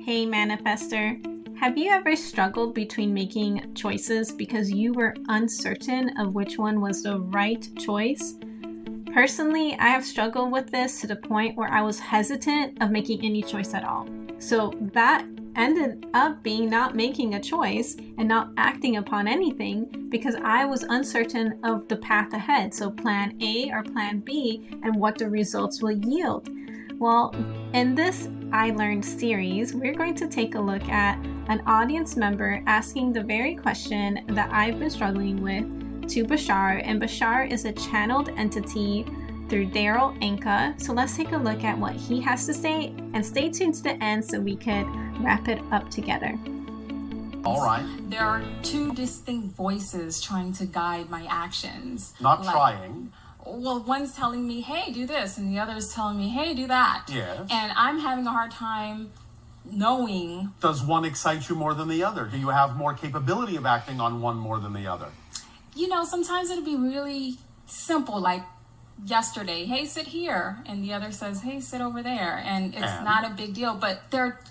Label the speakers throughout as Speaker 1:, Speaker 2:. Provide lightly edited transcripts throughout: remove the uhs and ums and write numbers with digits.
Speaker 1: Hey manifester, have you ever struggled between making choices because you were uncertain of which one was the right choice? Personally, I have struggled with this to the point where I was hesitant of making any choice at all. So that ended up being not making a choice and not acting upon anything because I was uncertain of the path ahead. So plan A or plan B and what the results will yield. Well, in this I Learned series, we're going to take a look at an audience member asking the very question that I've been struggling with to Bashar, and Bashar is a channeled entity through Darryl, Anka. So let's take a look at what he has to say and stay tuned to the end so we could wrap it up together.
Speaker 2: All right.
Speaker 3: There are two distinct voices trying to guide my actions.
Speaker 2: Not trying.
Speaker 3: Well, one's telling me, hey, do this, and the other is telling me, hey, do that.
Speaker 2: Yes.
Speaker 3: And I'm having a hard time knowing.
Speaker 2: Does one excite you more than the other? Do you have more capability of acting on one more than the other?
Speaker 3: You know, sometimes it'll be really simple, like yesterday, hey, sit here, and the other says, hey, sit over there, and it's not a big deal, but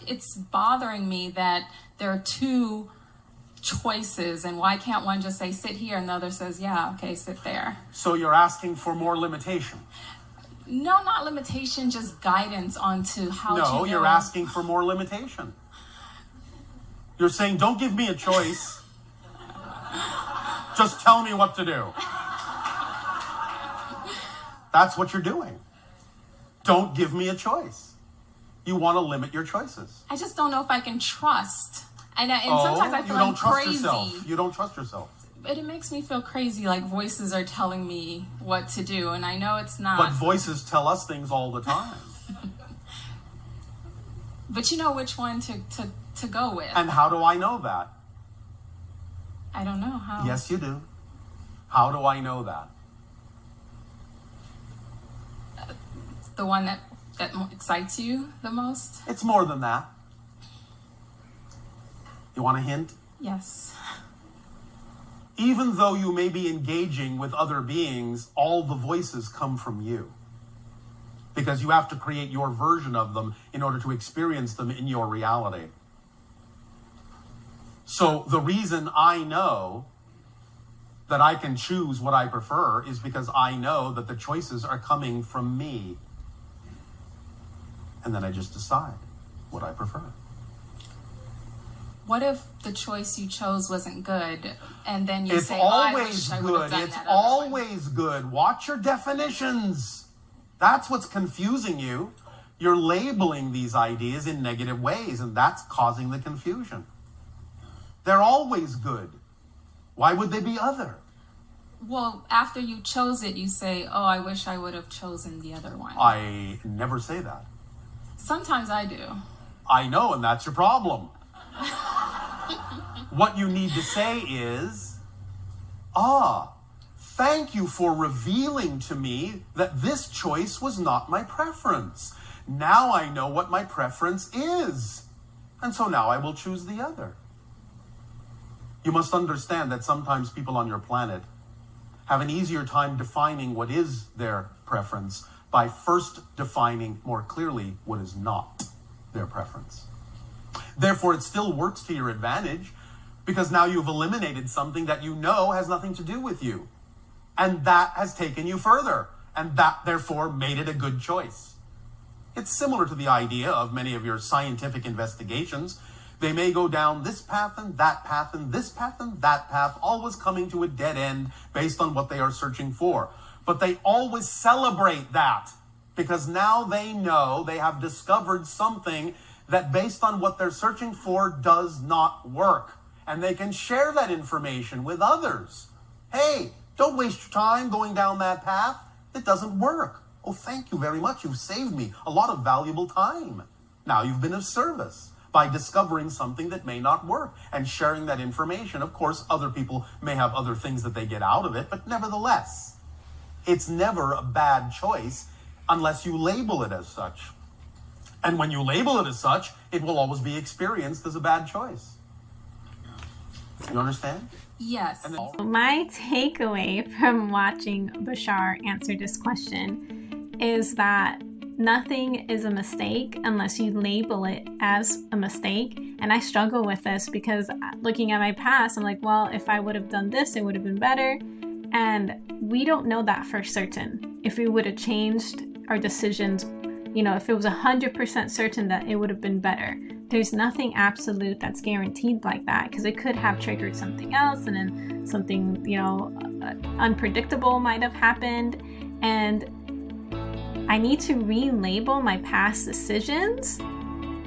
Speaker 3: it's bothering me that there are two choices, and why can't one just say sit here and the other says, yeah, okay, sit there?
Speaker 2: So you're asking for more limitation?
Speaker 3: No, not limitation, just guidance onto how to
Speaker 2: No, you're asking for more limitation. You're saying, don't give me a choice. Just tell me what to do. That's what you're doing. Don't give me a choice. You want to limit your choices.
Speaker 3: I just don't know if I can trust. And sometimes I feel
Speaker 2: you don't
Speaker 3: like
Speaker 2: trust
Speaker 3: crazy.
Speaker 2: yourself. You don't trust yourself.
Speaker 3: But it makes me feel crazy, like voices are telling me what to do, and I know it's not.
Speaker 2: But voices tell us things all the time.
Speaker 3: But you know which one to go with.
Speaker 2: And how do I know that?
Speaker 3: I don't know how.
Speaker 2: Yes, you do. How do I know that?
Speaker 3: The one that excites you the most?
Speaker 2: It's more than that. You want a hint?
Speaker 3: Yes.
Speaker 2: Even though you may be engaging with other beings, all the voices come from you. Because you have to create your version of them in order to experience them in your reality. So the reason I know that I can choose what I prefer is because I know that the choices are coming from me. And then I just decide what I prefer.
Speaker 3: What if the choice you chose wasn't good, and then you say,
Speaker 2: always
Speaker 3: I wish I would
Speaker 2: good.
Speaker 3: have done
Speaker 2: It's
Speaker 3: that
Speaker 2: always good. Watch your definitions. That's what's confusing you. You're labeling these ideas in negative ways, and that's causing the confusion. They're always good. Why would they be other?
Speaker 3: Well, after you chose it, you say, oh, I wish I would have chosen the other one.
Speaker 2: I never say that.
Speaker 3: Sometimes I do.
Speaker 2: I know, and that's your problem. What you need to say is, thank you for revealing to me that this choice was not my preference. Now I know what my preference is. And so now I will choose the other. You must understand that sometimes people on your planet have an easier time defining what is their preference by first defining more clearly what is not their preference. Therefore, it still works to your advantage because now you've eliminated something that you know has nothing to do with you. And that has taken you further. And that, therefore, made it a good choice. It's similar to the idea of many of your scientific investigations. They may go down this path and that path and this path and that path, always coming to a dead end based on what they are searching for. But they always celebrate that because now they know they have discovered something that based on what they're searching for does not work. And they can share that information with others. Hey, don't waste your time going down that path. It doesn't work. Oh, thank you very much. You've saved me a lot of valuable time. Now you've been of service by discovering something that may not work and sharing that information. Of course, other people may have other things that they get out of it, but nevertheless, it's never a bad choice unless you label it as such. And when you label it as such, it will always be experienced as a bad choice. You understand?
Speaker 3: Yes.
Speaker 1: My takeaway from watching Bashar answer this question is that nothing is a mistake unless you label it as a mistake. And I struggle with this because looking at my past, I'm like, well, if I would have done this, it would have been better. And we don't know that for certain. If we would have changed our decisions, if it was 100% certain that it would have been better. There's nothing absolute that's guaranteed like that, because it could have triggered something else, and then something, unpredictable might have happened. And I need to relabel my past decisions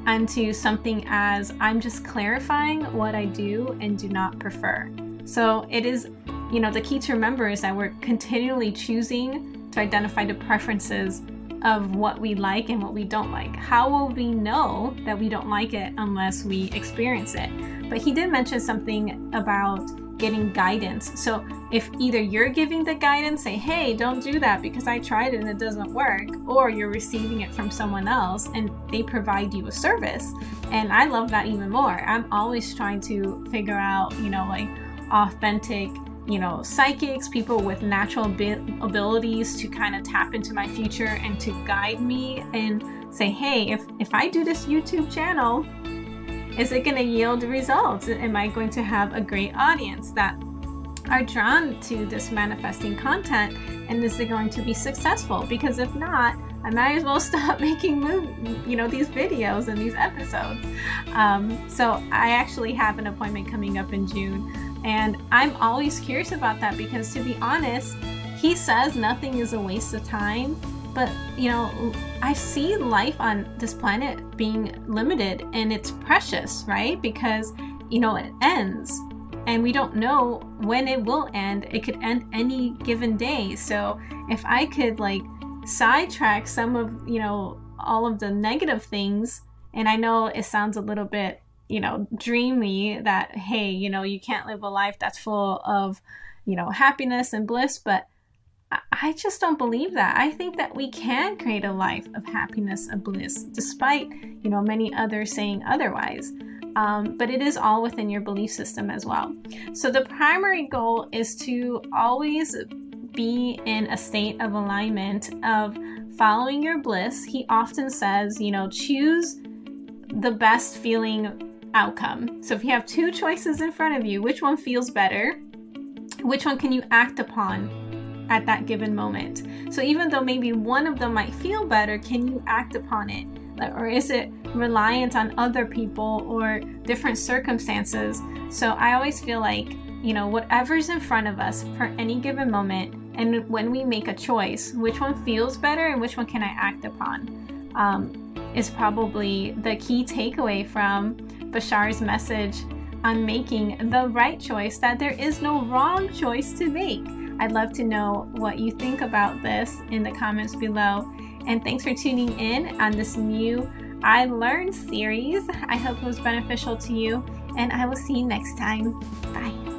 Speaker 1: onto something as I'm just clarifying what I do and do not prefer. So it is, the key to remember is that we're continually choosing to identify the preferences of what we like and what we don't like. How will we know that we don't like it unless we experience it? But he did mention something about getting guidance. So if either you're giving the guidance, say, hey, don't do that because I tried it and it doesn't work, or you're receiving it from someone else and they provide you a service. And I love that even more. I'm always trying to figure out, authentic, psychics, people with natural abilities to kind of tap into my future and to guide me and say, hey, if I do this YouTube channel, is it going to yield results? Am I going to have a great audience that are drawn to this manifesting content? And is it going to be successful? Because if not, I might as well stop making these videos and these episodes. So I actually have an appointment coming up in June. And I'm always curious about that because, to be honest, he says nothing is a waste of time. But, I see life on this planet being limited and it's precious, right? Because, it ends and we don't know when it will end. It could end any given day. So if I could sidetrack some of, all of the negative things, and I know it sounds a little bit dreamy that, hey, you can't live a life that's full of, happiness and bliss, but I just don't believe that. I think that we can create a life of happiness and bliss, despite, many others saying otherwise. But it is all within your belief system as well. So the primary goal is to always be in a state of alignment of following your bliss. He often says, choose the best feeling outcome. So if you have two choices in front of you, which one feels better? Which one can you act upon at that given moment? So even though maybe one of them might feel better, can you act upon it? Or is it reliant on other people or different circumstances? So I always feel like, whatever's in front of us for any given moment, and when we make a choice, which one feels better and which one can I act upon, is probably the key takeaway from Bashar's message on making the right choice, that there is no wrong choice to make. I'd love to know what you think about this in the comments below. And thanks for tuning in on this new I Learned series. I hope it was beneficial to you, and I will see you next time. Bye.